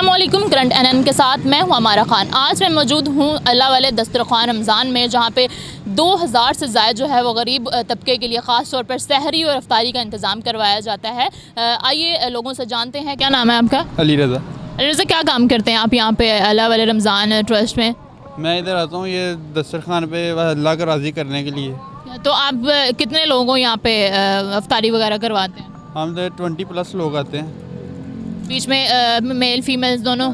अस्सलामुअलैकुम। Current NN के साथ मैं हूँ हमारा खान। आज मैं मौजूद हूँ अल्लाह वाले दस्तरखान रमज़ान में, जहाँ पे 2000 से ज़ायद जो है वो गरीब तबके के लिए ख़ास तौर पर सहरी और अफ्तारी का इंतज़ाम करवाया जाता है। आइए लोगों से जानते हैं। क्या नाम है आपका? अली रज़ा। अली रज़ा, क्या काम करते हैं आप यहाँ पे अल्लाह वाले रमज़ान ट्रस्ट में? मैं इधर आता हूँ ये दस्तरखान पे अल्लाह को राज़ी करने के लिए। तो आप कितने लोगों को यहाँ पे अफ्तारी वगैरह करवाते हैं? हम तो 20+ लोग आते हैं। बीच में मेल फीमेल दोनों?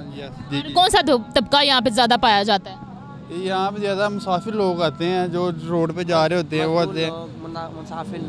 जी। कौन सा तबका यहाँ पे ज़्यादा पाया जाता है? यहाँ पे ज़्यादा मुसाफिर लोग आते हैं, जो रोड पे जा रहे होते हैं वो आते हैं।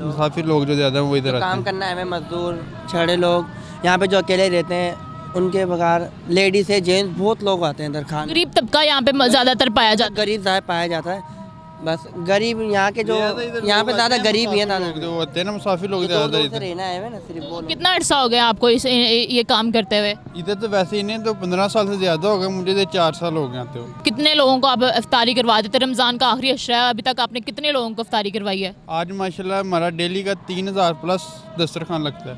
मुसाफिर लोग जो ज़्यादा वो इधर आते हैं। काम करना है, हमें मजदूर छड़े लोग यहाँ पे जो अकेले रहते हैं, उनके बगैर लेडीज़ है, जेंट्स बहुत लोग आते हैं इधर खाने। गरीब तबका यहाँ पे ज़्यादातर पाया जाता है? गरीब ज़्यादा पाया जाता है। बस गरीब यहाँ के जो यहाँ पे ज़्यादा गरीब ही है, जो होते हैं ना मुसाफिर लोग दूर ज़्यादा से इधर। रहना है ना सिर्फ वो। कितना अर्सा हो गया आपको ये काम करते हुए? इधर तो वैसे ही नहीं तो 15 साल से ज़्यादा हो गए मुझे, तो 4 साल हो गए आते हो। कितने लोगों को आप इफ्तारी करवा देते? रमज़ान का आखिरी अशरा है, अभी तक आपने कितने लोगों को इफ्तारी करवाई है? आज माशाल्लाह हमारा डेली का 3000+ दस्तरखान लगता है।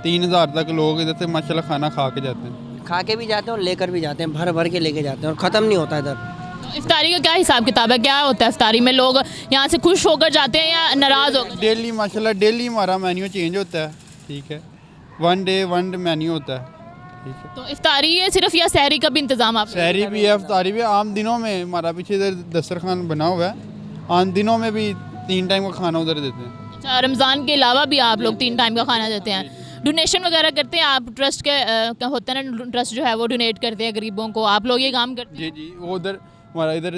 3000 तक लोग इधर से माशाल्लाह खाना खा के जाते हैं। खा के भी जाते हैं और लेकर भी जाते हैं, भर भर के लेके जाते हैं और ख़त्म नहीं होता इधर। इफ्तारी का क्या हिसाब किताब है? क्या होता है इफ्तारी में? लोग यहाँ से खुश होकर जाते हैं या नाराज़ होकर? डेली माशाल्लाह डेली हमारा मेन्यू चेंज होता है, ठीक है। वन डे मेन्यू होता है, ठीक है। तो इफ्तारी है सिर्फ या सहरी का भी इंतज़ाम आप? सहरी भी है, इफ्तारी भी है। आम दिनों में हमारा पीछे इधर दस्तरखान बना हुआ है, आम दिनों में भी 3 टाइम का खाना उधर देते हैं। अच्छा, रमज़ान के अलावा भी आप लोग 3 टाइम का खाना देते हैं? डोनेशन वगैरह करते हैं आप? ट्रस्ट के क्या होता है ना, ट्रस्ट जो है वो डोनेट करते हैं गरीबों को, आप लोग ये काम करते हैं? जी वो उधर हमारा इधर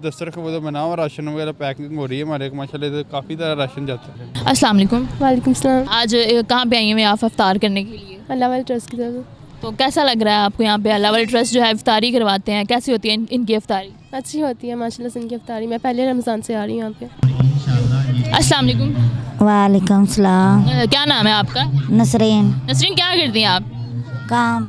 दस्तरखान उधर बना हुआ, राशन वगैरह पैकिंग हो रही है हमारे, माशाल्लाह इधर काफ़ी तरह राशन जाता है। अस्सलाम वालेकुम। वालेकुम सलाम। आज कहाँ पे आई हैं आप इफ्तार करने के लिए? अल्लाह वाले ट्रस्ट की तरफ। तो कैसा लग रहा है आपको यहाँ पे? अल्लाह वाले ट्रस्ट जो है इफ्तारी करवाते हैं, कैसी होती है इनकी इफ्तारी? अच्छी होती है माशाल्लाह से इनकी इफ्तारी। मैं पहले रमज़ान से आ रही हूँ यहाँ पे। अस्सलाम वालेकुम। वालेकुम सलाम। क्या नाम है आपका? नसरीन। नसरीन, क्या करती हैं आप? काम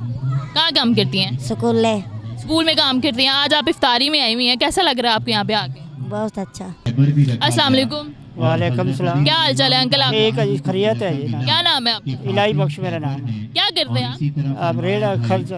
कहाँ काम करती हैं? स्कूले। स्कूल में काम करती हैं। आज आप इफ्तारी में आई हुई हैं, कैसा लग रहा है आपको यहाँ पे आके? बहुत अच्छा। अस्सलाम वालेकुम। वालेकुम सलाम। क्या हाल चाल है अंकल आप? एक खैरियत है जी। क्या नाम है आपका? इलाही बख्श मेरा नाम है। क्या करते हैं आप? अब रेड़ा खर्च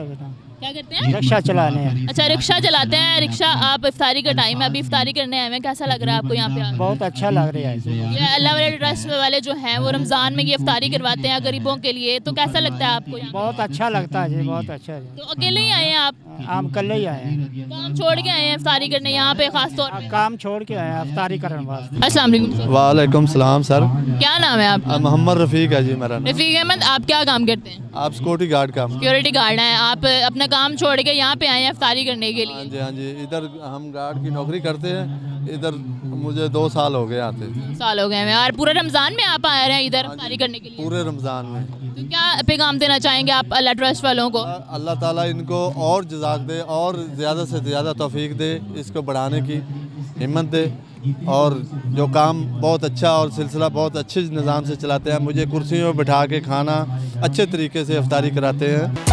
क्या करते हैं? रिक्शा चलाने हैं। अच्छा, रिक्शा चलाते हैं। रिक्शा, आप इफ्तारी का टाइम है, अभी इफ्तारी करने आए हैं, कैसा लग रहा है आपको यहाँ पे आके? बहुत अच्छा लग रहा है। ये अल्लाह वाले ट्रस्ट वाले जो हैं वो रमज़ान में ये इफ्तारी करवाते हैं गरीबों के लिए, तो कैसा लगता है आपको यहाँ? बहुत अच्छा लगता है जी, बहुत अच्छा है। तो अकेले ही आए हैं आप? हम कल ही आए हैं, काम छोड़ के आए हैं इफ्तारी करने यहाँ पे खास तौर पे? काम छोड़ के आए हैं इफ्तारी करने वास्ते। अस्सलाम वालेकुम सर। वालेकुम सलाम सर। क्या नाम है आपका? मोहम्मद रफ़ीक है जी मेरा नाम। रफीक अहमद, आप क्या काम करते हैं? आप सिक्योरिटी गार्ड काम। सिक्योरिटी गार्ड हैं आप? अपना काम छोड़ के यहाँ पे आए हैं इफ्तारी करने के लिए? हाँ जी, इधर हम गार्ड की नौकरी करते हैं। इधर मुझे 2 साल हो गए आते। साल हो गए हैं। और पूरे रमज़ान में आप आए हैं इधर इफ्तारी करने के लिए? पूरे रमज़ान में। तो क्या पैगाम देना चाहेंगे आप अल्लाह ट्रस्ट वालों को? अल्लाह ताला इनको और जज़ाक दे और ज़्यादा से ज़्यादा तौफीक दे, इसको बढ़ाने की हिम्मत दे। और जो काम बहुत अच्छा और सिलसिला बहुत अच्छे निज़ाम से चलाते हैं, मुझे कुर्सियों में बिठा के खाना अच्छे तरीके से इफ्तारी कराते हैं।